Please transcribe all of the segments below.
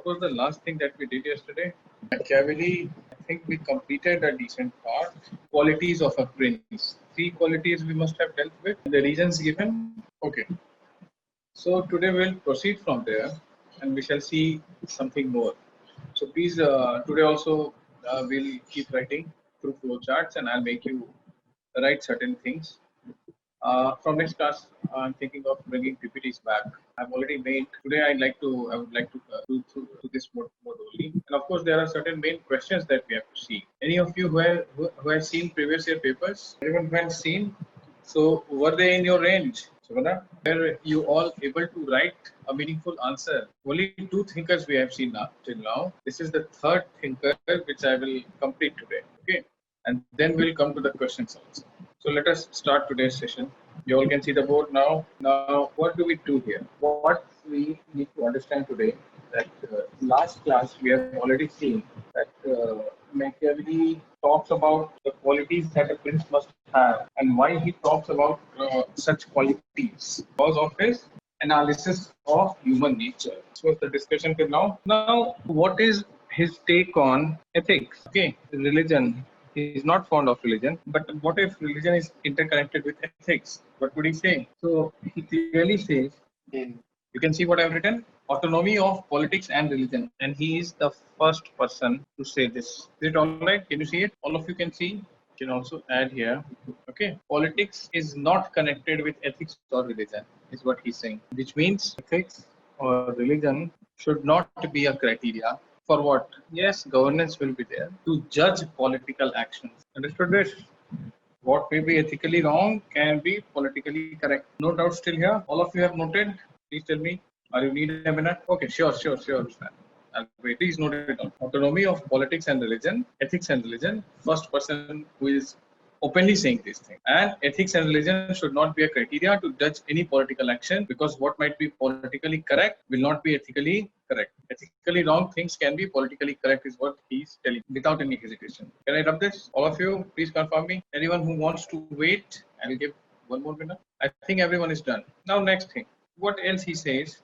what was the last thing that we did yesterday? Machiavelli, I think we completed a decent part. Qualities of a prince. 3 qualities we must have dealt with. The reasons given. Okay. So today we'll proceed from there and we shall see something more. So please, today also we'll keep writing through flowcharts and I'll make you write certain things. From next class, I'm thinking of bringing PPTs back. I've already made today. I would like to do through this mode only. And of course, there are certain main questions that we have to see. Any of you who have seen previous year papers? Anyone who has seen? So were they in your range? So were you all able to write a meaningful answer? Only 2 thinkers we have seen till now. This is the 3rd thinker which I will complete today. Okay, and then we'll come to the questions also. So let us start today's session. You all can see the board now. Now, what do we do here? What we need to understand today that last class we have already seen that Machiavelli talks about the qualities that a prince must have and why he talks about such qualities because of his analysis of human nature. So the discussion till now. Now, what is his take on ethics? Okay, religion. He is not fond of religion, but what if religion is interconnected with ethics? What would he say? So he clearly says, you can see what I've written, autonomy of politics and religion. And he is the first person to say this. Is it all right? Can you see it? All of you can see. You can also add here. Okay. Politics is not connected with ethics or religion, is what he's saying. Which means ethics or religion should not be a criteria. For what? Yes, governance will be there to judge political actions. Understood this? What may be ethically wrong can be politically correct. No doubt still here. All of you have noted. Please tell me. Are you need a minute? Okay, sure. I'll wait. Please note it down. Autonomy of politics and religion, ethics and religion. First person who is openly saying this thing. And ethics and religion should not be a criteria to judge any political action because what might be politically correct will not be ethically correct. Ethically wrong things can be politically correct is what he's telling without any hesitation. Can I rub this? All of you, please confirm me. Anyone who wants to wait, I will give 1 more minute. I think everyone is done. Now next thing. What else he says?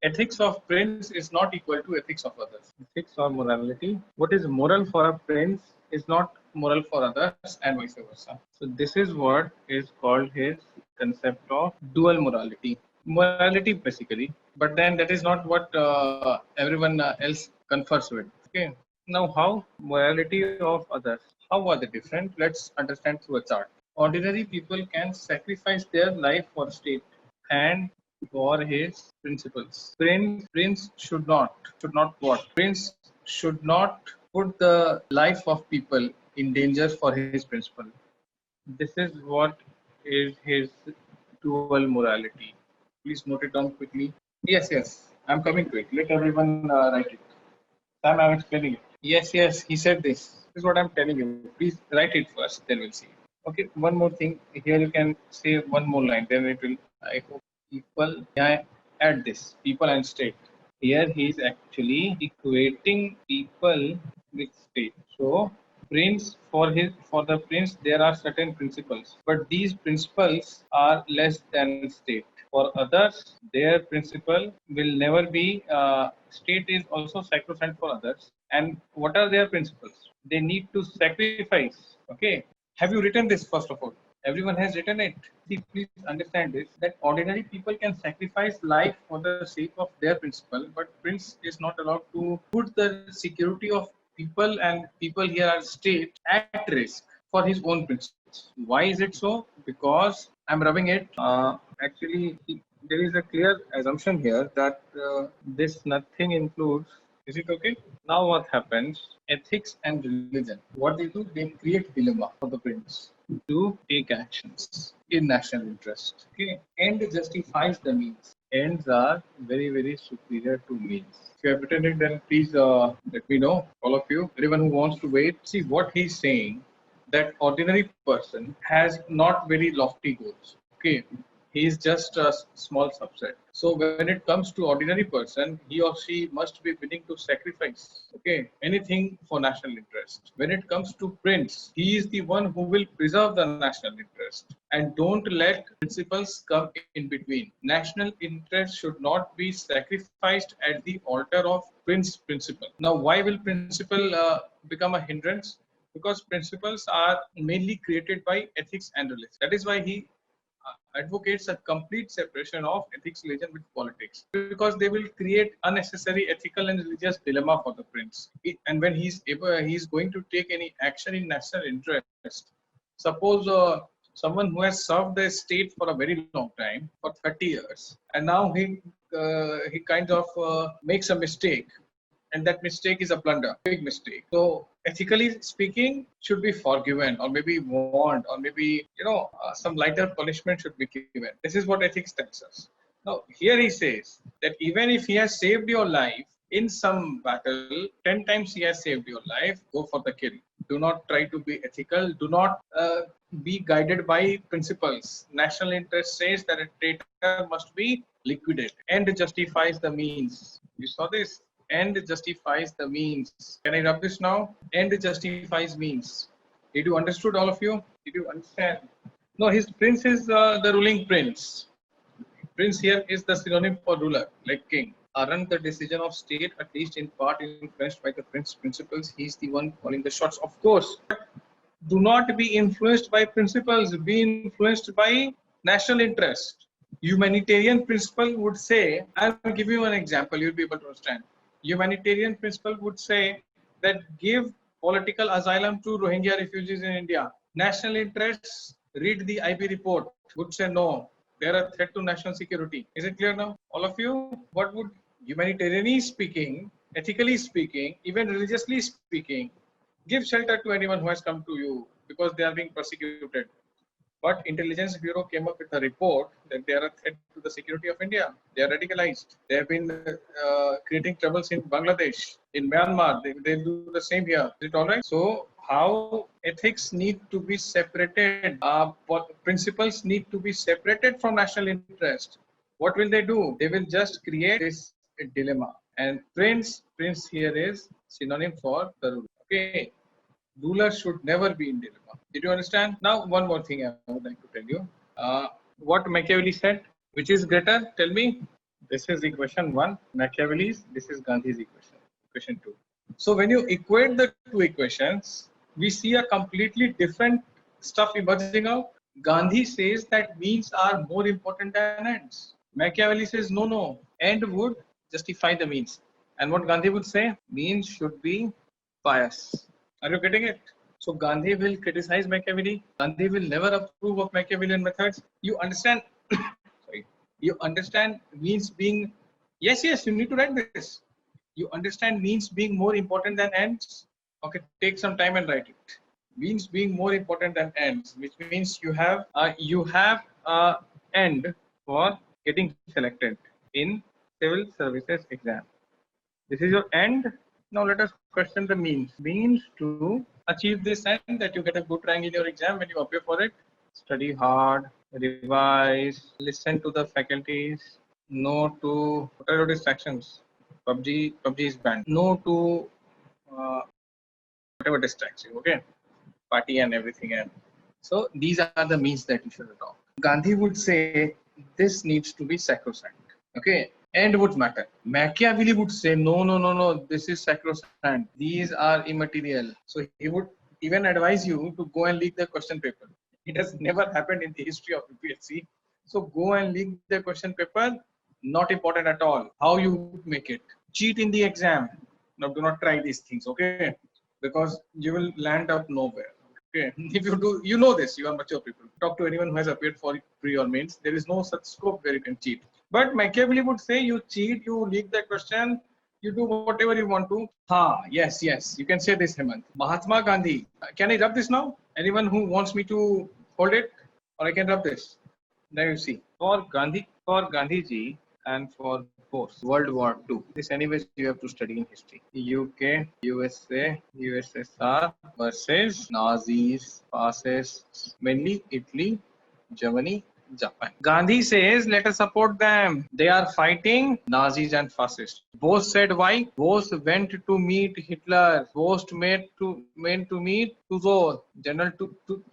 Ethics of prince is not equal to ethics of others. Ethics or morality. What is moral for a prince is not moral for others and vice versa. So this is what is called his concept of dual morality. Morality basically, but then that is not what everyone else confers with. Okay. Now how morality of others? How are they different? Let's understand through a chart. Ordinary people can sacrifice their life for state and for his principles. Prince should not what? Prince should not put the life of people in danger for his principle. This is what is his dual morality. Please note it down quickly. Yes, I'm coming to it. Let everyone write it. Sam, I'm explaining it. Yes, he said this. This is what I'm telling you. Please write it first, then we'll see. Okay, one more thing. Here you can say one more line, then it will, I hope, people, I add this, people and state. Here he is actually equating people with state. So for the prince there are certain principles, but these principles are less than state. For others, their principle will never be state is also sacrosanct for others. And what are their principles? They need to sacrifice. Okay. Have you written this first of all? Everyone has written it. See, please understand this, that ordinary people can sacrifice life for the sake of their principle, but prince is not allowed to put the security of people, and people here are state at risk for his own principles. Why is it so? Because I'm rubbing it. Actually, there is a clear assumption here that this nothing includes. Is it okay? Now what happens? Ethics and religion. What they do, they create dilemma for the prince to take actions in national interest. Okay, end justifies the means. Ends are very, very superior to means. If you have written it, then please let me know, all of you. Everyone who wants to wait, see what he's saying. That ordinary person has not very lofty goals. Okay, he is just a small subset. So when it comes to ordinary person, he or she must be willing to sacrifice, okay, anything for national interest. When it comes to prince, he is the one who will preserve the national interest, and don't let principles come in between. National interest should not be sacrificed at the altar of principle. Now, why will principle become a hindrance? Because principles are mainly created by ethics and religion. That is why he advocates a complete separation of ethics, religion with politics, because they will create unnecessary ethical and religious dilemma for the prince. And when he's going to take any action in national interest, suppose someone who has served the state for a very long time, for 30 years, and now he kind of makes a mistake, and that mistake is a blunder, big mistake. So ethically speaking, should be forgiven, or maybe warned, or maybe some lighter punishment should be given. This is what ethics tells us. Now here he says that even if he has saved your life in some battle, 10 times he has saved your life, go for the kill. Do not try to be ethical. Do not be guided by principles. National interest says that a traitor must be liquidated. End justifies the means. You saw this? End justifies the means. Can I rub this now? End justifies means. Did you understood, all of you? Did you understand? No, his prince is the ruling prince. Prince here is the synonym for ruler, like king. Aren't the decision of state, at least in part, influenced by the prince principles? He's the one calling the shots, of course. Do not be influenced by principles. Be influenced by national interest. Humanitarian principle would say, I'll give you an example, you'll be able to understand. Humanitarian principle would say that give political asylum to Rohingya refugees in India. National interests, read the IB report, would say no, they're a threat to national security. Is it clear now? All of you? What would humanitarianly speaking, ethically speaking, even religiously speaking, give shelter to anyone who has come to you because they are being persecuted? But Intelligence Bureau came up with a report that they are a threat to the security of India. They are radicalized. They have been creating troubles in Bangladesh, in Myanmar. They do the same here. Is it all right? So how ethics need to be separated, principles need to be separated from national interest. What will they do? They will just create this dilemma. And prince here is synonym for the ruler. Okay. Ruler should never be in dilemma. Did you understand? Now, one more thing I would like to tell you. What Machiavelli said, which is greater? Tell me. This is equation 1, Machiavelli's. This is Gandhi's equation, equation 2. So when you equate the two equations, we see a completely different stuff emerging out. Gandhi says that means are more important than ends. Machiavelli says no, end would justify the means. And what Gandhi would say, means should be pious. Are you getting it? So Gandhi will criticize Machiavelli. Gandhi will never approve of Machiavellian methods. You understand? Sorry. You understand means being. Yes, you need to write this. You understand means being more important than ends. Okay, take some time and write it. Means being more important than ends, which means you have end for getting selected in civil services exam. This is your end. Now let us question the means. Means to achieve this end, that you get a good rank in your exam when you appear for it. Study hard, revise, listen to the faculties, no to what are your distractions. PUBG is banned. No to whatever distracts you. Okay, party and everything. And so these are the means that you should adopt. Gandhi would say this needs to be sacrosanct. Okay. End would matter. Machiavelli would say, no, this is sacrosanct. These are immaterial. So he would even advise you to go and leak the question paper. It has never happened in the history of UPSC. So go and leak the question paper. Not important at all. How you make it. Cheat in the exam. Now do not try these things, okay? Because you will land up nowhere. Okay. If you do, you know this, you are mature people. Talk to anyone who has appeared for pre or mains. There is no such scope where you can cheat. But Machiavelli would say you cheat, you leak that question, you do whatever you want to. Yes, you can say this, Hemant. Mahatma Gandhi. Can I rub this now? Anyone who wants me to hold it? Or I can rub this? Now you see. For Gandhiji and for both World War II. This anyways you have to study in history. UK, USA, USSR versus Nazis, fascists, mainly Italy, Germany, Japan. Gandhi says, let us support them. They are fighting Nazis and fascists. Bose said why? Bose went to meet Hitler. Bose went to meet Tuzo, General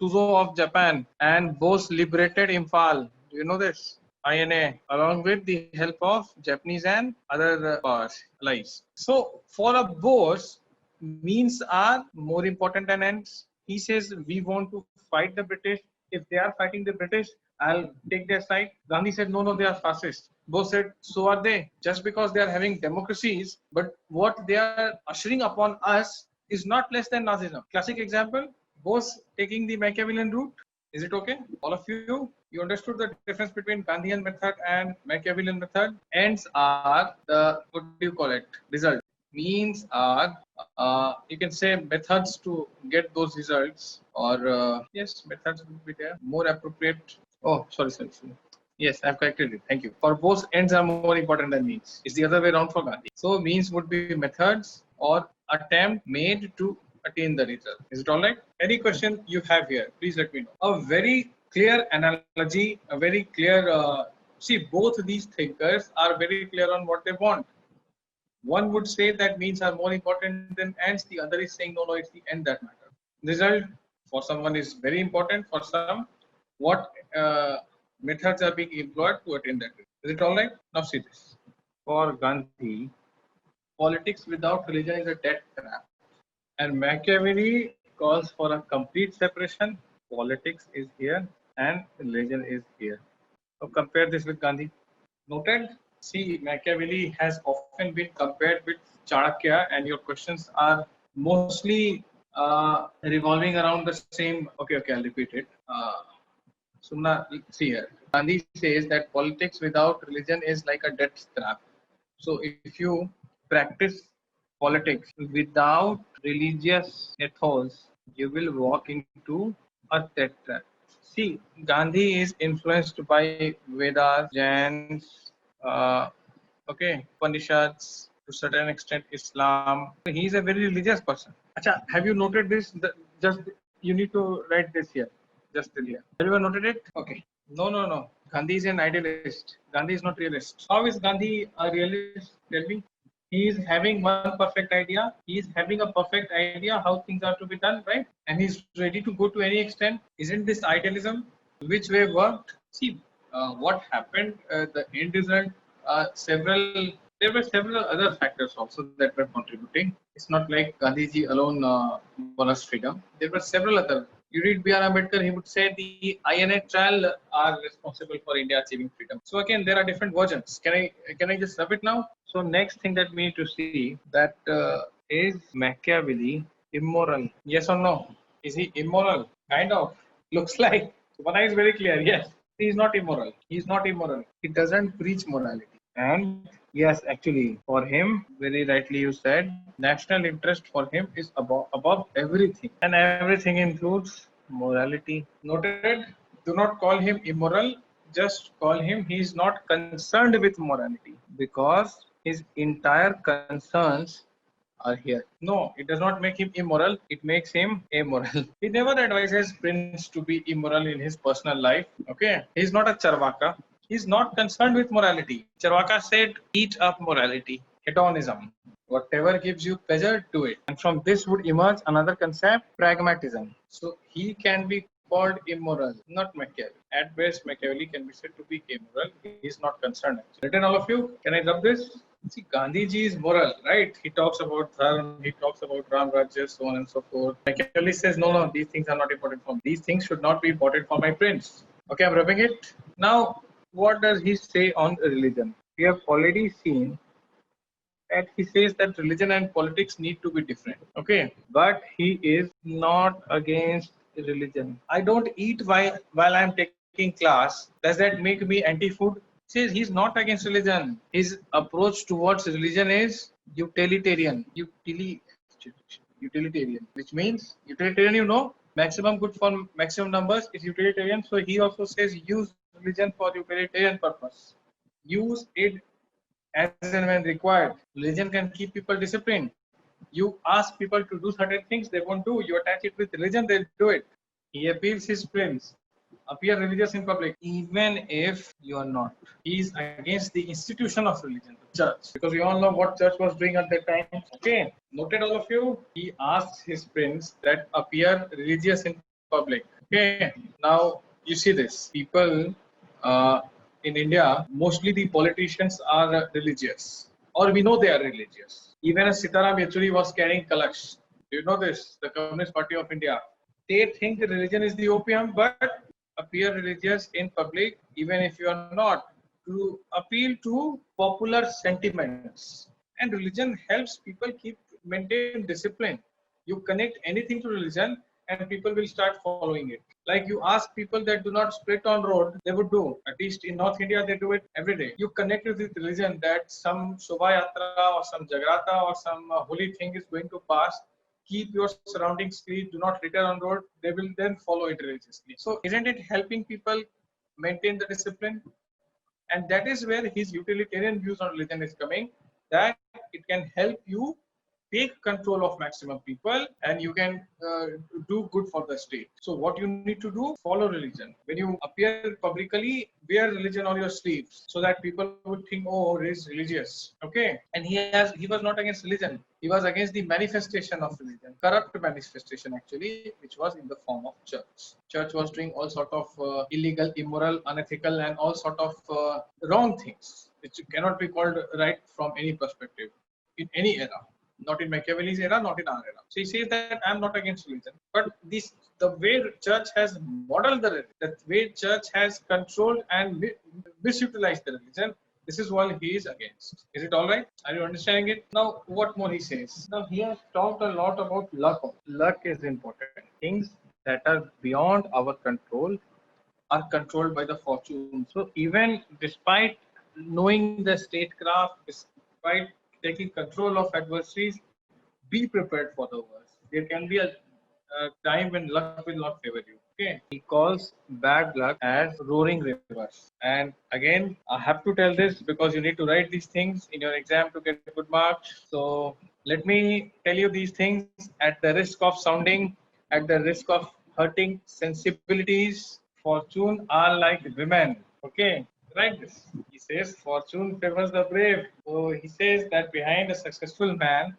Tuzo of Japan, and Bose liberated Imphal. Do you know this? INA, along with the help of Japanese and other powers, allies. So, for a Bose, means are more important than ends. He says, we want to fight the British. If they are fighting the British, I'll take their side. Gandhi said, no, no, they are fascists. Bose said, so are they. Just because they are having democracies, but what they are ushering upon us is not less than Nazism. Classic example, Bose taking the Machiavellian route. Is it okay? All of you understood the difference between Gandhian method and Machiavellian method? Ends are the, what do you call it? Result. Means are, you can say methods to get those results, or yes, methods would be there. More appropriate. Oh, sorry. Yes, I've corrected it. Thank you. For both, ends are more important than means. It's the other way around for Gandhi. So means would be methods or attempt made to attain the result. Is it all right? Any question you have here, please let me know. A very clear analogy, a very clear, see, both these thinkers are very clear on what they want. One would say that means are more important than ends. The other is saying, no, it's the end that matters. Result for someone is very important. For some, what methods are being employed to attain that. Is it all right? Now see this. For Gandhi, politics without religion is a death trap. And Machiavelli calls for a complete separation. Politics is here and religion is here. So compare this with Gandhi. Noted? See, Machiavelli has often been compared with Chanakya, and your questions are mostly revolving around the same. Okay, I'll repeat it. Sumna, see here. Gandhi says that politics without religion is like a death trap. So if you practice politics without religious ethos, you will walk into a death trap. See, Gandhi is influenced by Vedas, Jains, Upanishads, to a certain extent Islam. He is a very religious person. Acha, have you noted this? Just you need to write this here. Just till here. Everyone noted it? Okay. No. Gandhi is an idealist. Gandhi is not realist. How is Gandhi a realist? Tell me. He is having one perfect idea. He is having a perfect idea how things are to be done, right? And he's ready to go to any extent. Isn't this idealism? Which way worked? See, what happened? The end result. There were several other factors also that were contributing. It's not like Gandhiji alone won us freedom. There were several other. You read B.R. Ambedkar, he would say the INA trial are responsible for India achieving freedom. So again, there are different versions. Can I just sum it now? So next thing that we need to see that is Machiavelli immoral? Yes or no? Is he immoral? Kind of. Looks like. One eye is very clear. Yes. He is not immoral. He is not immoral. He doesn't preach morality. And yes, actually, for him, very rightly you said, national interest for him is above everything. And everything includes morality. Noted? Do not call him immoral. Just call him, he is not concerned with morality. Because his entire concerns are here. No, it does not make him immoral. It makes him amoral. He never advises Prince to be immoral in his personal life. Okay. He is not a Charvaka. He is not concerned with morality. Charvaka said, eat up morality. Hedonism. Whatever gives you pleasure, do it. And from this would emerge another concept, pragmatism. So he can be called immoral, not Machiavelli. At best, Machiavelli can be said to be immoral. He is not concerned. Written all of you? Can I rub this? See, Gandhiji is moral, right? He talks about dharma, he talks about Ram Rajya, so on and so forth. Machiavelli says, no, these things are not important for me. These things should not be important for my prince. Okay, I'm rubbing it. Now, what does he say on religion? We have already seen that he says that religion and politics need to be different. Okay, but he is not against religion. I don't eat while I'm taking class. Does that make me anti-food? Says he's not against religion. His approach towards religion is utilitarian. Utilitarian, which means utilitarian, maximum good for maximum numbers is utilitarian. So he also says use religion for utilitarian purpose. Use it as and when required. Religion can keep people disciplined. You ask people to do certain things, they won't do. You attach it with religion, they'll do it. He appeals his prince. appear religious in public, even if you are not. He is against the institution of religion, the church, because we all know what church was doing at that time. Okay, noted all of you. He asked his prince that appear religious in public. Okay, now you see this. People in India, mostly the politicians are religious, or we know they are religious. Even as Sitaram Yechuri was carrying Kalash. Do you know this? The Communist Party of India. They think religion is the opium, but appear religious in public, even if you are not, to appeal to popular sentiments. And religion helps people maintain discipline. You connect anything to religion, and people will start following it. Like you ask people that do not split on road, they would do. At least in North India, they do it every day. You connect with religion that some Shobha Yatra or some Jagrata or some holy thing is going to pass. Keep your surroundings clean, do not litter on road, they will then follow it religiously. So isn't it helping people maintain the discipline? And that is where his utilitarian views on religion is coming, that it can help you take control of maximum people, and you can do good for the state. So what you need to do, follow religion. When you appear publicly, wear religion on your sleeves, so that people would think, oh, he is religious. Okay, and he was not against religion, he was against the manifestation of religion, corrupt manifestation actually, which was in the form of church was doing all sort of illegal, immoral, unethical, and all sort of wrong things which cannot be called right from any perspective in any era. Not in Machiavelli's era, not in our era. So he says that I am not against religion, but the way church has modeled the way church has controlled and misutilized the religion, this is what he is against. Is it all right? Are you understanding it? Now, what more he says? Now, he has talked a lot about luck. Luck is important. Things that are beyond our control are controlled by the fortune. So even despite knowing the statecraft, despite taking control of adversaries, be prepared for the worst. There can be a time when luck will not favor you. Okay. He calls bad luck as roaring rivers. And again, I have to tell this because you need to write these things in your exam to get good marks. So let me tell you these things at the risk of sounding, at the risk of hurting sensibilities. Fortune are like women. Okay. Write this. He says, fortune favors the brave. So he says that behind a successful man,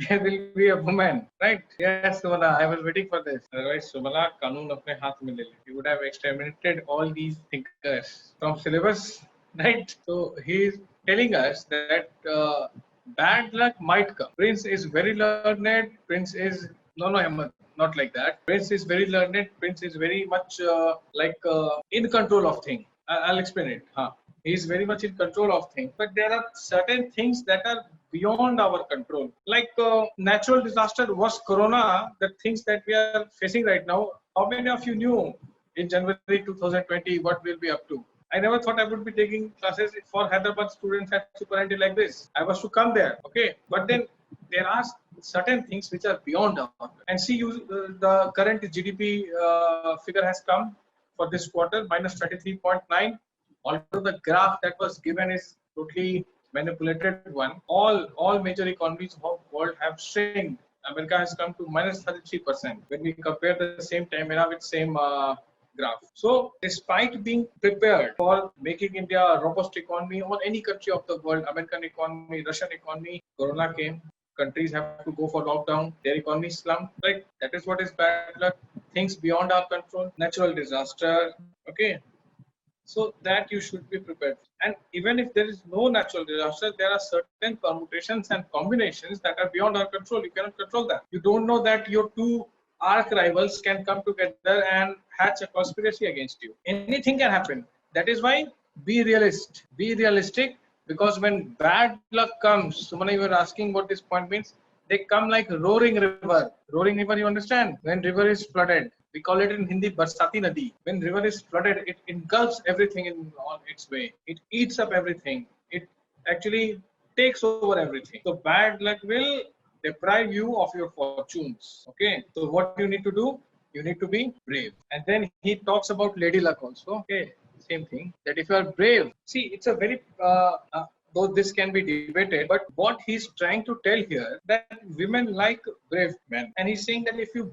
there will be a woman. Right? Yes, Sumana, I was waiting for this. Otherwise, Sumana, Kanun apne haath mein le le. He would have exterminated all these thinkers from syllabus. Right? So he is telling us that bad luck might come. Prince is very learned. Prince is no, Ahmed, not like that. Prince is very learned. Prince is very much in control of things. I'll explain it. He is very much in control of things, but there are certain things that are beyond our control. Like natural disaster was Corona, the things that we are facing right now. How many of you knew in January 2020 what we'll be up to? I never thought I would be taking classes for Hyderabad students at Super90 like this. I was to come there, okay? But then there are certain things which are beyond our. And see, the current GDP figure has come for this quarter, minus 33.9. Although the graph that was given is totally manipulated one, all major economies of the world have shrunk. America has come to minus 33% when we compare the same time era with same graph. So despite being prepared for making India a robust economy, or any country of the world, American economy, Russian economy, Corona came. Countries have to go for lockdown, their economy slumped. Right? That is what is bad luck. Things beyond our control, natural disaster. Okay. So that you should be prepared. And even if there is no natural disaster, there are certain permutations and combinations that are beyond our control. You cannot control that. You don't know that your two arch rivals can come together and hatch a conspiracy against you. Anything can happen. That is why be realist. Be realistic, because when bad luck comes, Sumana, you were asking what this point means. They come like roaring river. Roaring river, you understand? When river is flooded, we call it in Hindi Barsati Nadi. When river is flooded, it engulfs everything on its way. It eats up everything. It actually takes over everything. So bad luck will deprive you of your fortunes. Okay. So what you need to do? You need to be brave. And then he talks about lady luck also. Okay. Same thing. That if you are brave, see, it's a very though this can be debated, but what he's trying to tell here, that women like brave men, and he's saying that if you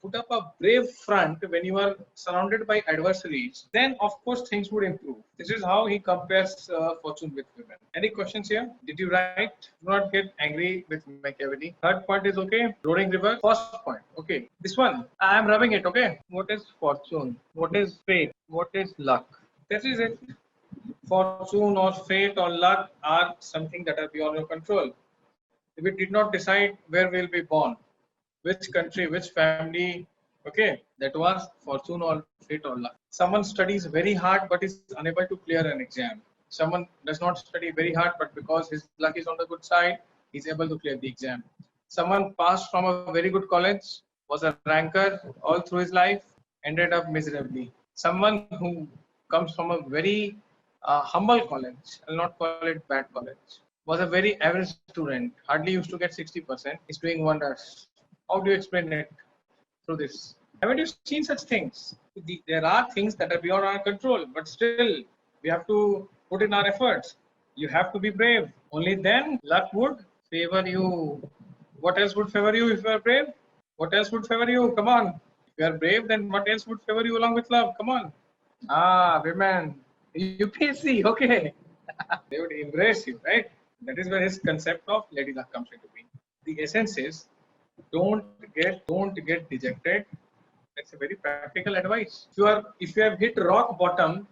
put up a brave front when you are surrounded by adversaries, then of course things would improve. This is how he compares fortune with women. Any questions here? Did you write? Do not get angry with Machiavelli. Third point is okay. Rolling reverse. First point. Okay. This one. I am rubbing it. Okay. What is fortune? What is fate? What is luck? This is it. Fortune or fate or luck are something that are beyond your control. We did not decide where we'll be born, which country, which family. Okay, that was fortune or fate or luck. Someone studies very hard but is unable to clear an exam. Someone does not study very hard but because his luck is on the good side, he's able to clear the exam. Someone passed from a very good college, was a ranker all through his life, ended up miserably. Someone who comes from a very humble college, I'll not call it bad college, was a very average student, hardly used to get 60%, is doing wonders. How do you explain it through this? Haven't you seen such things? There are things that are beyond our control, but still we have to put in our efforts. You have to be brave. Only then luck would favor you. What else would favor you if you are brave? What else would favor you? Come on. If you are brave, then what else would favor you along with love? Come on. Ah, women. UPSC, okay. They would embrace you, right? That is where his concept of lady luck comes into being. The essence is don't get dejected. That's a very practical advice. If you have hit rock bottom,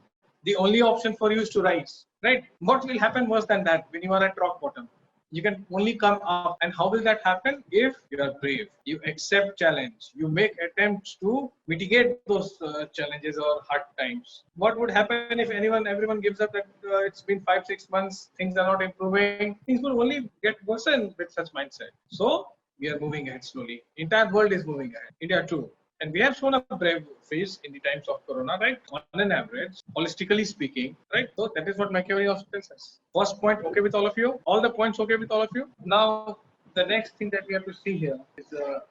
the only option for you is to rise. Right? What will happen worse than that when you are at rock bottom? You can only come up. And how will that happen? If you are brave, you accept challenge, you make attempts to mitigate those challenges or hard times. What would happen if everyone gives up that it's been 5-6 months, things are not improving? Things will only get worsened with such mindset. So we are moving ahead slowly. Entire world is moving ahead. India too. And we have shown a brave face in the times of Corona, right? On an average, holistically speaking, right? So that is what Machiavelli also tells us. First point, okay with all of you? All the points okay with all of you? Now, the next thing that we have to see here is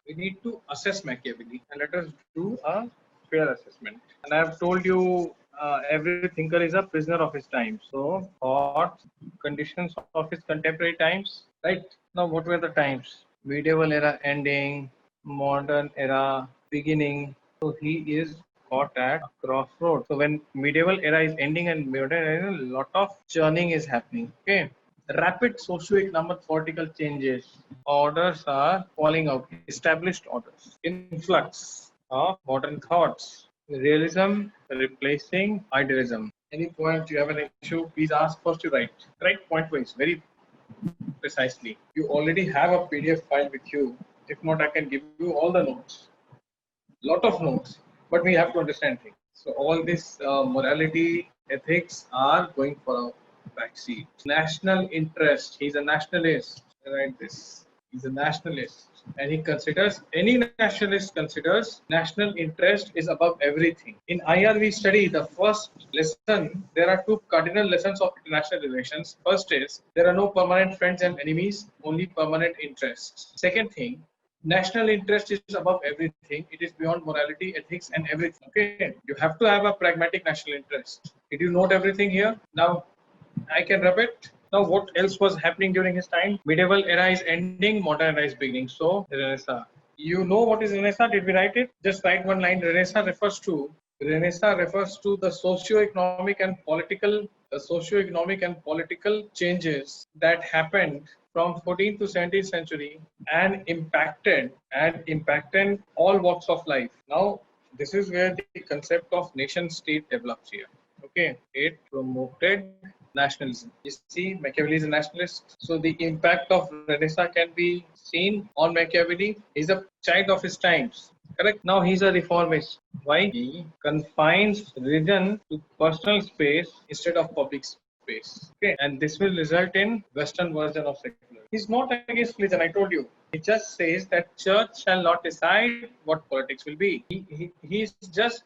we need to assess Machiavelli, and let us do a fair assessment. And I have told you every thinker is a prisoner of his time. So, thoughts, conditions of his contemporary times, right? Now, what were the times? Medieval era ending, modern era beginning. So he is caught at a crossroads. So when medieval era is ending and modern era, a lot of churning is happening. Okay. Rapid socio-economic political changes. Orders are falling out. Established orders. Influx of modern thoughts. Realism replacing idealism. Any point you have an issue, please ask. First you write. Write point wise, very precisely. You already have a PDF file with you. If not, I can give you all the notes. Lot of notes, but we have to understand things. So all this morality, ethics are going for a backseat. National interest. He's a nationalist. Write this. He's a nationalist, and he considers any nationalist considers national interest is above everything. In IR we study the first lesson. There are two cardinal lessons of international relations. First is there are no permanent friends and enemies, only permanent interests. Second thing, national interest is above everything. It is beyond morality, ethics, and everything. Okay, you have to have a pragmatic national interest. Did you note everything here? Now, I can rub it. Now, what else was happening during his time? Medieval era is ending, modern era is beginning. So, Renaissance. You know what is Renaissance? Did we write it? Just write one line. Renaissance refers to the socio-economic and political changes that happened from 14th to 17th century and impacted all walks of life. Now, this is where the concept of nation state develops here. Okay, it promoted nationalism. You see, Machiavelli is a nationalist. So the impact of Renaissance can be seen on Machiavelli. He's a child of his times. Correct. Now he's a reformist. Why? He confines religion to personal space instead of public space. Okay, and this will result in Western version of secularism. He's not against religion. I told you. He just says that church shall not decide what politics will be. He's just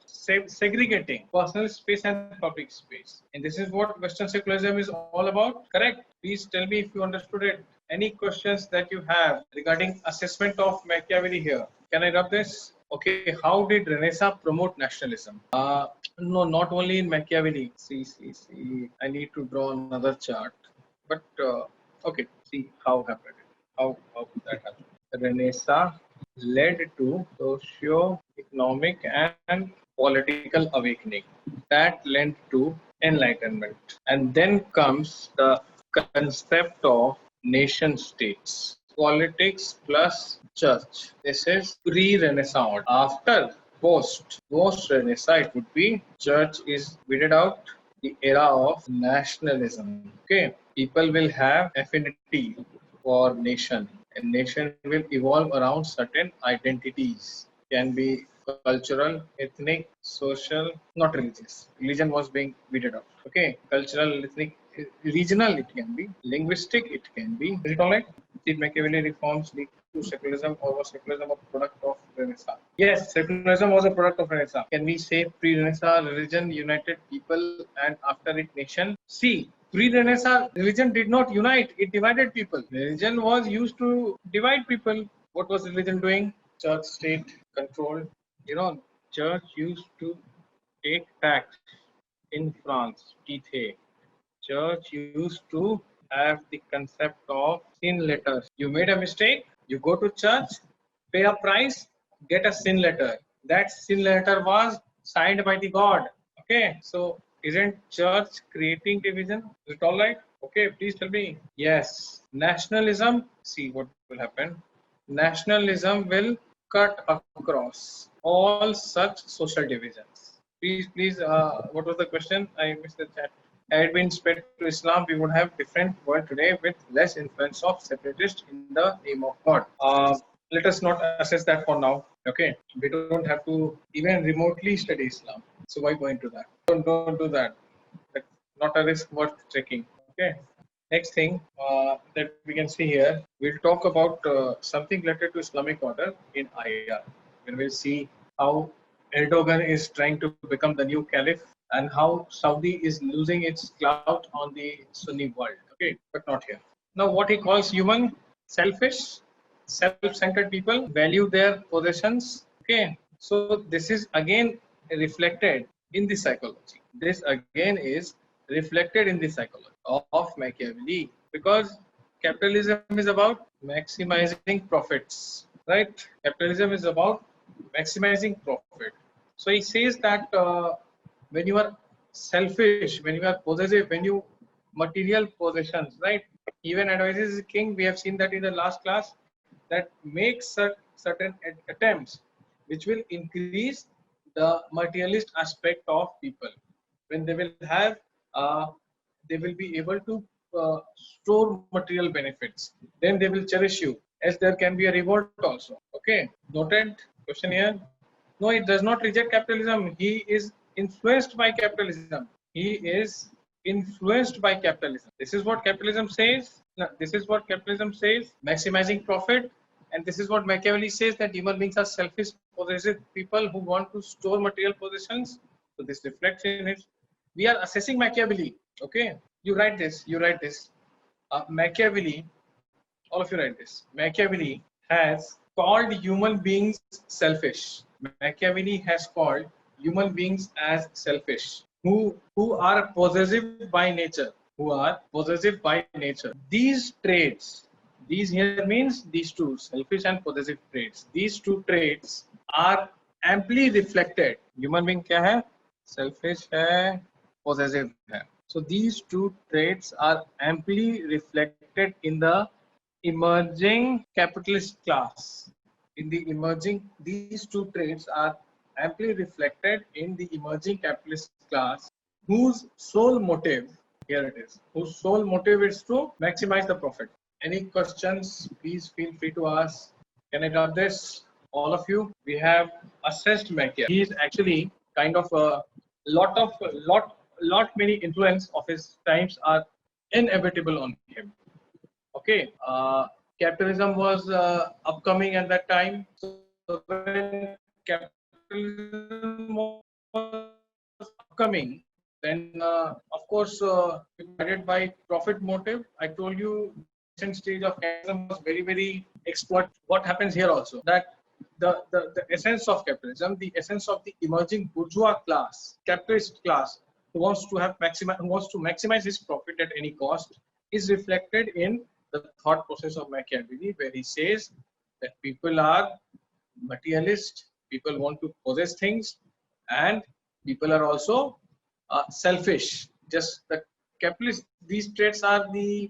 segregating personal space and public space. And this is what Western secularism is all about. Correct? Please tell me if you understood it. Any questions that you have regarding assessment of Machiavelli here? Can I rub this? Okay, how did Renaissance promote nationalism? No, not only in Machiavelli. See. I need to draw another chart. But okay, see how happened. How could that happen? Renaissance led to socio-economic and political awakening that led to enlightenment. And then comes the concept of nation states, politics plus church. This is pre-Renaissance. After post-Renaissance, it would be church is weeded out, the era of nationalism. Okay, people will have affinity for nation, and nation will evolve around certain identities. Can be cultural, ethnic, social, not religious. Religion was being weeded out. Okay, cultural, ethnic, regional. It can be linguistic. It can be. Is it all right? Did Machiavelli reforms lead to secularism, or was secularism a product of Renaissance? Yes, secularism was a product of Renaissance. Can we say pre-Renaissance religion united people and after it nation? See, pre-Renaissance religion did not unite; it divided people. Religion was used to divide people. What was religion doing? Church state control. You know, church used to take tax in France. Tithe. Church used to have the concept of sin letters. You made a mistake, you go to church, pay a price, get a sin letter. That sin letter was signed by the God. Okay, so isn't church creating division? Is it all right? Okay, please tell me. Yes, nationalism. See what will happen. Nationalism will cut across all such social divisions. Please, what was the question? I missed the chat. Had been spread to Islam, we would have different world today with less influence of separatists in the name of God. Let us not assess that for now. Okay, we don't have to even remotely study Islam. So why go into that? Don't do that. That's not a risk worth taking. Okay. Next thing that we can see here, we'll talk about something related to Islamic order in IAR. And we'll see how Erdogan is trying to become the new caliph and how Saudi is losing its clout on the Sunni world. Okay, but not here. Now, what he calls human, selfish, self-centered people value their possessions. Okay, so this is again reflected in the psychology. This again is reflected in the psychology of Machiavelli, because capitalism is about maximizing profits, right? Capitalism is about maximizing profit. So he says that when you are selfish, when you are possessive, when you material possessions, right? Even advises the king. We have seen that in the last class, that makes certain attempts which will increase the materialist aspect of people. When they will have, they will be able to store material benefits. Then they will cherish you, as there can be a reward also. Okay, noted. Question here. No, it does not reject capitalism. He is influenced by capitalism. He is influenced by capitalism. This is what capitalism says. No, this is what capitalism says. Maximizing profit. And this is what Machiavelli says, that human beings are selfish, possessive people who want to store material possessions. So this reflects in it. We are assessing Machiavelli. Okay, you write this. You write this. Machiavelli. All of you write this. Machiavelli has called human beings selfish. Machiavelli has called human beings as selfish, who are possessive by nature. Who are possessive by nature. These traits, these here means these two, selfish and possessive traits. These two traits are amply reflected. Human being क्या है? Selfish है, possessive है. So these two traits are amply reflected in the emerging capitalist class. In the emerging, these two traits are amply reflected in the emerging capitalist class, whose sole motive, here it is, whose sole motive is to maximize the profit. Any questions, please feel free to ask. Can I grab this? All of you, we have assessed Machiavelli. He is actually kind of a lot many influence of his times are inevitable on him. Okay, capitalism was upcoming at that time. So when capitalism was upcoming, then of course guided by profit motive. I told you the stage of capitalism was very exploit. What happens here also, that the essence of capitalism, the essence of the emerging bourgeois class, capitalist class, who wants to maximize his profit at any cost, is reflected in the thought process of Machiavelli, where he says that people are materialist, people want to possess things, and people are also selfish. Just the capitalist, these traits are the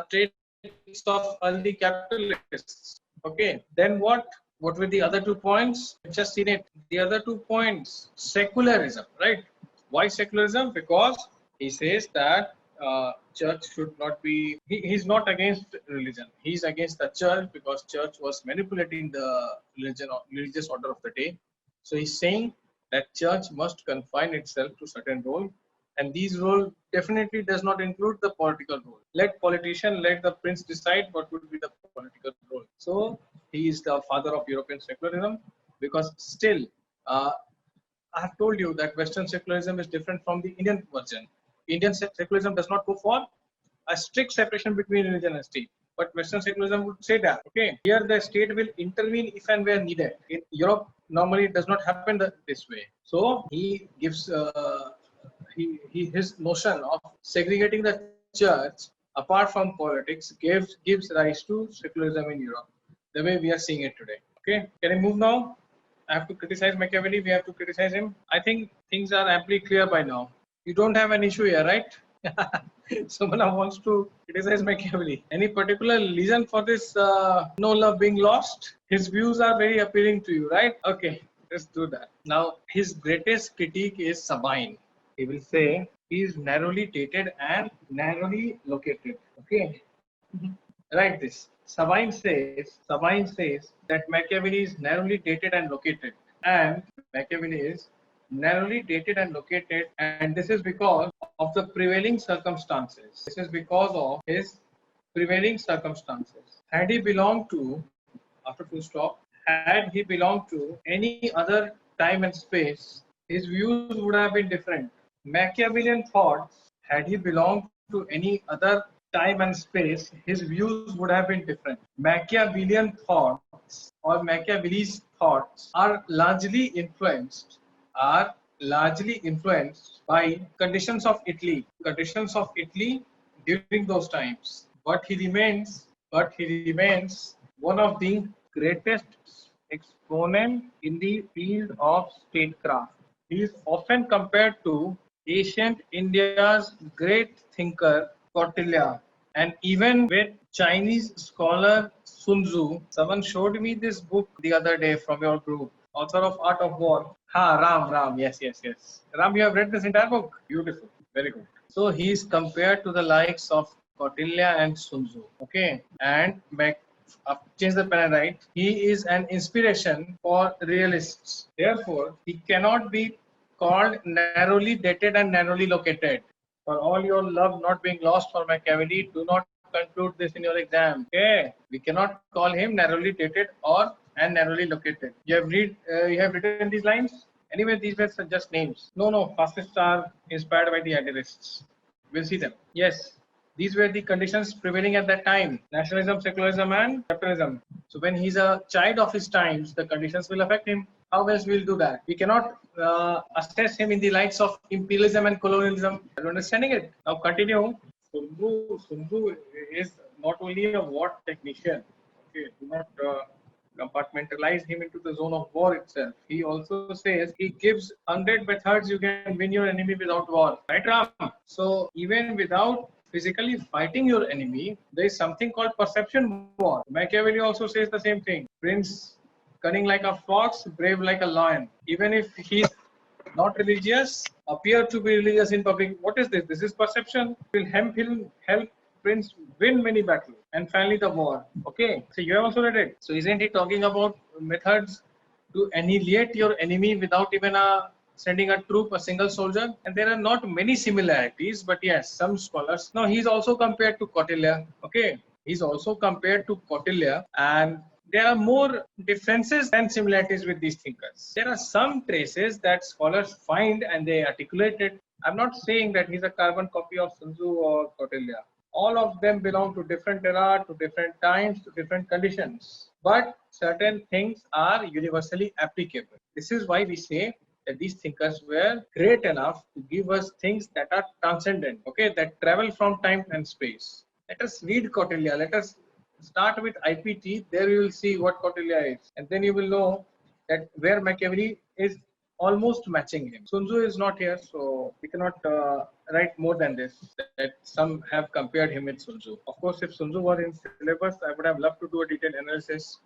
traits of early capitalists. Okay, then what were the other 2 points? Just seen it. The other 2 points, secularism, right? Why secularism? Because he says that church should not be, he's not against religion, he's against the church because church was manipulating the religion or religious order of the day. So he's saying that church must confine itself to certain role, and these role definitely does not include the political role. Let politician, let the prince decide what would be the political role. So he is the father of European secularism, because still I have told you that Western secularism is different from the Indian version. Indian secularism does not go for a strict separation between religion and state. But Western secularism would say that, okay, here the state will intervene if and where needed. In Europe, normally it does not happen this way. So he gives his notion of segregating the church apart from politics gives rise to secularism in Europe, the way we are seeing it today. Okay, can I move now? I have to criticize Machiavelli. We have to criticize him. I think things are amply clear by now. You don't have an issue here, right? Someone wants to criticize Machiavelli. Any particular reason for this no love being lost? His views are very appealing to you, right? Okay, let's do that. Now, his greatest critique is Sabine. He will say he is narrowly dated and narrowly located. Okay, write this. Sabine says that Machiavelli is narrowly dated and located, and Machiavelli is narrowly dated and located, and this is because of the prevailing circumstances. This is because of his prevailing circumstances. Had he belonged to, after full stop, had he belonged to any other time and space, his views would have been different. Machiavellian thoughts, had he belonged to any other time and space, his views would have been different. Machiavellian thoughts or Machiavelli's thoughts are largely influenced by conditions of Italy during those times. But he remains one of the greatest exponent in the field of statecraft. He is often compared to ancient India's great thinker Kautilya, and even with Chinese scholar Sun Tzu. Someone showed me this book the other day from your group, author of Art of War. Ram. Yes. Ram, you have read this entire book? Beautiful. Very good. So he is compared to the likes of Kautilya and Sun Tzu. Okay. And change the pen and write. He is an inspiration for realists. Therefore, he cannot be called narrowly dated and narrowly located. For all your love not being lost for Machiavelli, do not conclude this in your exam. Okay, we cannot call him narrowly dated and narrowly located. You have written these lines. Anyway, these were just names. No, fascists are inspired by the idealists. We'll see them. Yes, these were the conditions prevailing at that time: nationalism, secularism, and capitalism. So when he's a child of his times, the conditions will affect him. How else we'll do that? We cannot assess him in the lights of imperialism and colonialism. Are you understanding it? Now continue. Sun Tzu is not only a war technician. Okay, do not compartmentalize him into the zone of war itself. He also says he gives 100 methods you can win your enemy without war. Right, Ram? So even without physically fighting your enemy, there is something called perception war. Machiavelli also says the same thing. Prince cunning like a fox, brave like a lion. Even if he's not religious, appear to be religious in public. What is this? This is perception. Will help Prince win many battles. And finally, the war. Okay, so you have also read it. So isn't he talking about methods to annihilate your enemy without even sending a troop, a single soldier? And there are not many similarities, but yes, some scholars. No, he's also compared to Kautilya. Okay, he's also compared to Kautilya, and there are more differences than similarities with these thinkers. There are some traces that scholars find and they articulate it. I'm not saying that he's a carbon copy of Sun Tzu or Kautilya. All of them belong to different era, to different times, to different conditions. But certain things are universally applicable. This is why we say that these thinkers were great enough to give us things that are transcendent, okay, that travel from time and space. Let us read Kautilya. Let us Start with IPT, there you will see what Kautilya is, and then you will know that where Machiavelli is almost matching him. Sun Tzu is not here, so we cannot write more than this, that some have compared him with Sun Tzu. Of course, if Sun Tzu were in syllabus, I would have loved to do a detailed analysis,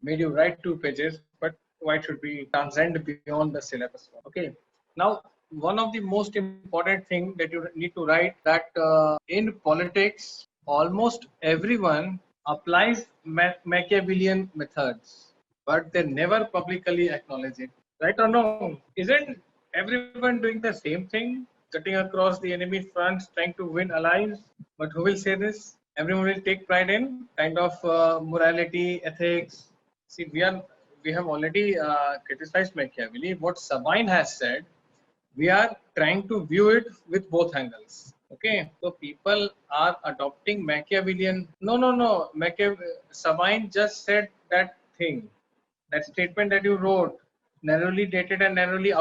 made you write 2 pages, but why should we transcend beyond the syllabus? Okay. Now, one of the most important thing that you need to write, that in politics, almost everyone applies Machiavellian methods, but they never publicly acknowledge it. Right or no? Isn't everyone doing the same thing? Cutting across the enemy fronts, trying to win allies. But who will say this? Everyone will take pride in kind of morality, ethics. See, we have already criticized Machiavelli. What Sabine has said, we are trying to view it with both angles. Okay, so people are adopting Machiavellian. No. Sabine just said that thing, that statement that you wrote, narrowly dated and narrowly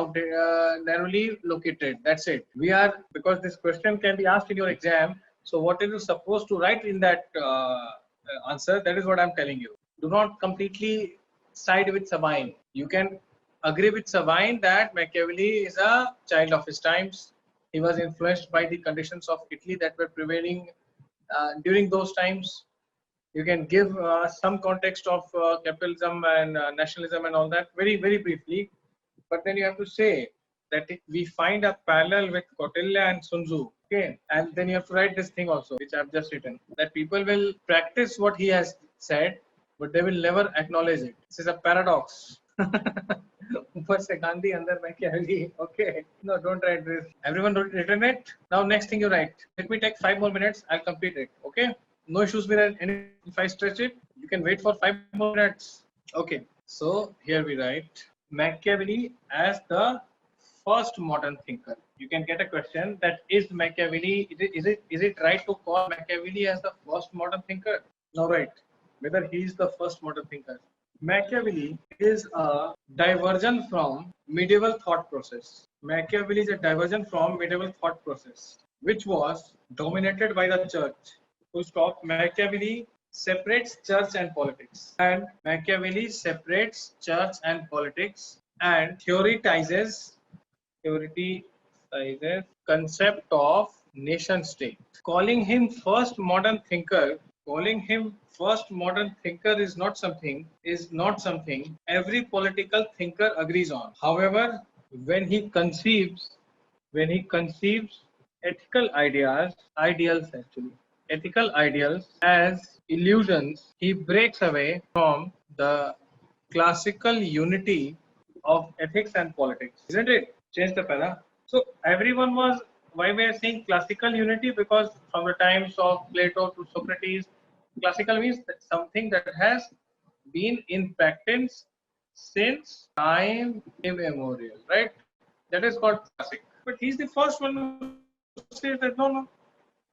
located. That's it. We are, because this question can be asked in your exam. So what are you supposed to write in that answer? That is what I'm telling you. Do not completely side with Sabine. You can agree with Sabine that Machiavelli is a child of his times. He was influenced by the conditions of Italy that were prevailing during those times. You can give some context of capitalism and nationalism and all that very, very briefly. But then you have to say that we find a parallel with Kautilya and Sun Tzu. Okay, and then you have to write this thing also, which I've just written, that people will practice what he has said, but they will never acknowledge it. This is a paradox. Upar se Gandhi, andar Machiavelli. Okay, no, don't write this. Everyone written it. Now, next thing you write. Let me take 5 more minutes. I'll complete it. Okay. No issues with any. If I stretch it, you can wait for 5 more minutes. Okay. So here we write Machiavelli as the first modern thinker. You can get a question that is Machiavelli. Is it right to call Machiavelli as the first modern thinker? No, right. Whether he is the first modern thinker. Machiavelli is a diversion from medieval thought process. Machiavelli is a diversion from medieval thought process, which was dominated by the church. Full stop. Machiavelli separates church and politics. And Machiavelli separates church and politics and theoretizes concept of nation state. Calling him first modern thinker is not something every political thinker agrees on. However, when he conceives ethical ideals as illusions, he breaks away from the classical unity of ethics and politics. Isn't it? Change the para. So everyone was, why we are saying classical unity? Because from the times of Plato to Socrates, classical means something that has been in practice since time immemorial, right? That is called classic. But he's the first one who says that no,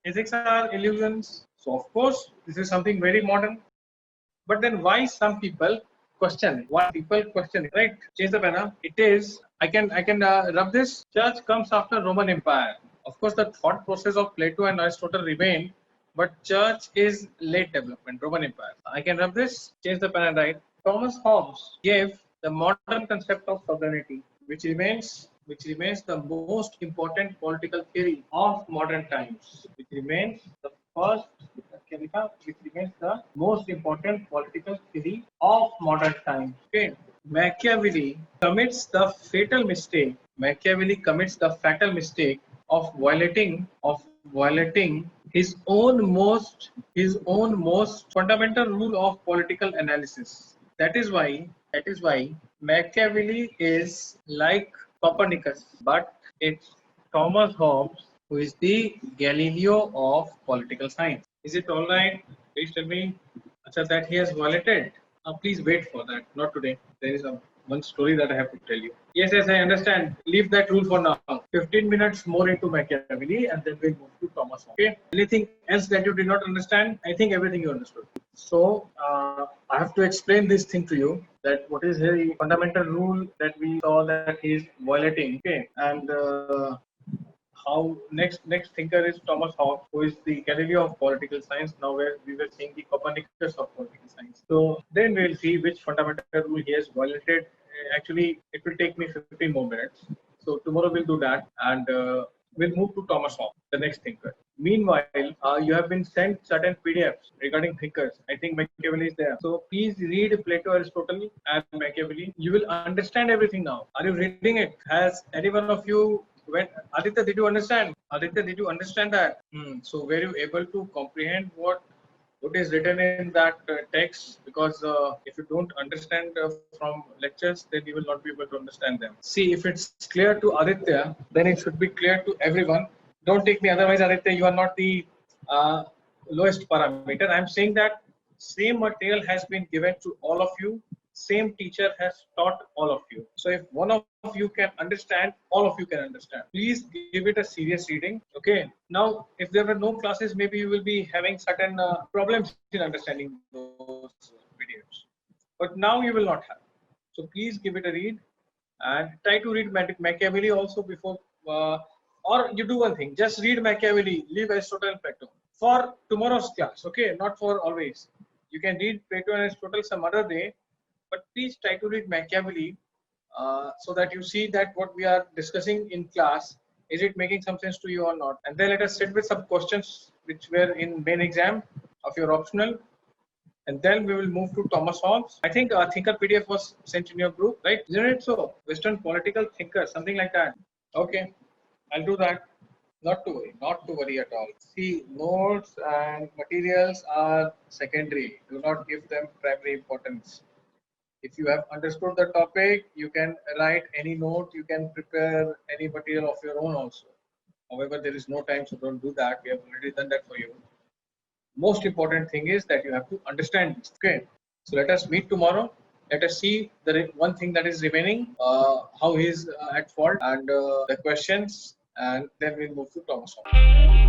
ethics are illusions. So of course, this is something very modern. But then why some people question? Why people question it, right? Change the banner. It is, I can rub this. Church comes after Roman Empire. Of course, the thought process of Plato and Aristotle remained, but church is late development, Roman Empire. I can rub this. Change the banner, right? Thomas Hobbes gave the modern concept of sovereignty, which remains the most important political theory of modern times. Which remains the most important political theory of modern times. Okay. Machiavelli commits the fatal mistake. Of violating his own most fundamental rule of political analysis. That is why Machiavelli is like Copernicus, but it's Thomas Hobbes who is the Galileo of political science. Is it all right? Please tell me. That he has violated. Please wait for that. Not today. There is one story that I have to tell you. Yes, I understand. Leave that rule for now. 15 minutes more into Machiavelli and then we'll move to Thomas Hobbes. Okay. Anything else that you did not understand? I think everything you understood. So I have to explain this thing to you, that what is the fundamental rule that we saw that he is violating. Okay. And how next thinker is Thomas Hobbes, who is the Galileo of political science. Now where we were seeing the Copernicus of political science. So then we'll see which fundamental rule he has violated. Actually, it will take me 15 more minutes. So tomorrow we'll do that, and we'll move to Thomas Hobbes, the next thinker. Meanwhile, you have been sent certain PDFs regarding thinkers. I think Machiavelli is there. So please read Plato, Aristotle, and Machiavelli. You will understand everything now. Are you reading it? Has any one of you Aditya, did you understand? Aditya, did you understand that? So were you able to comprehend what is written in that text? Because if you don't understand from lectures, then you will not be able to understand them. See, if it's clear to Aditya, then it should be clear to everyone. Don't take me otherwise, Aditya, you are not the lowest parameter. I'm saying that same material has been given to all of you. Same teacher has taught all of you. So if one of you can understand, all of you can understand. Please give it a serious reading. Okay. Now, if there were no classes, maybe you will be having certain problems in understanding those videos. But now you will not have. So please give it a read and try to read Machiavelli also before. Or you do one thing. Just read Machiavelli, leave Aristotle and Plato for tomorrow's class. Okay, not for always. You can read Plato and Aristotle some other day. But please try to read Machiavelli so that you see that what we are discussing in class, is it making some sense to you or not? And then let us sit with some questions which were in main exam of your optional. And then we will move to Thomas Hobbes. I think Thinker PDF was sent in your group, right? Isn't it so? Western political thinker, something like that. Okay, I'll do that. Not to worry at all. See, notes and materials are secondary. Do not give them primary importance. If you have understood the topic, you can write any note, you can prepare any material of your own also. However, there is no time, so don't do that. We have already done that for you. Most important thing is that you have to understand this. Okay, so let us meet tomorrow. Let us see the one thing that is remaining, how he is at fault, and the questions, and then we'll move to Thomas Hobbes.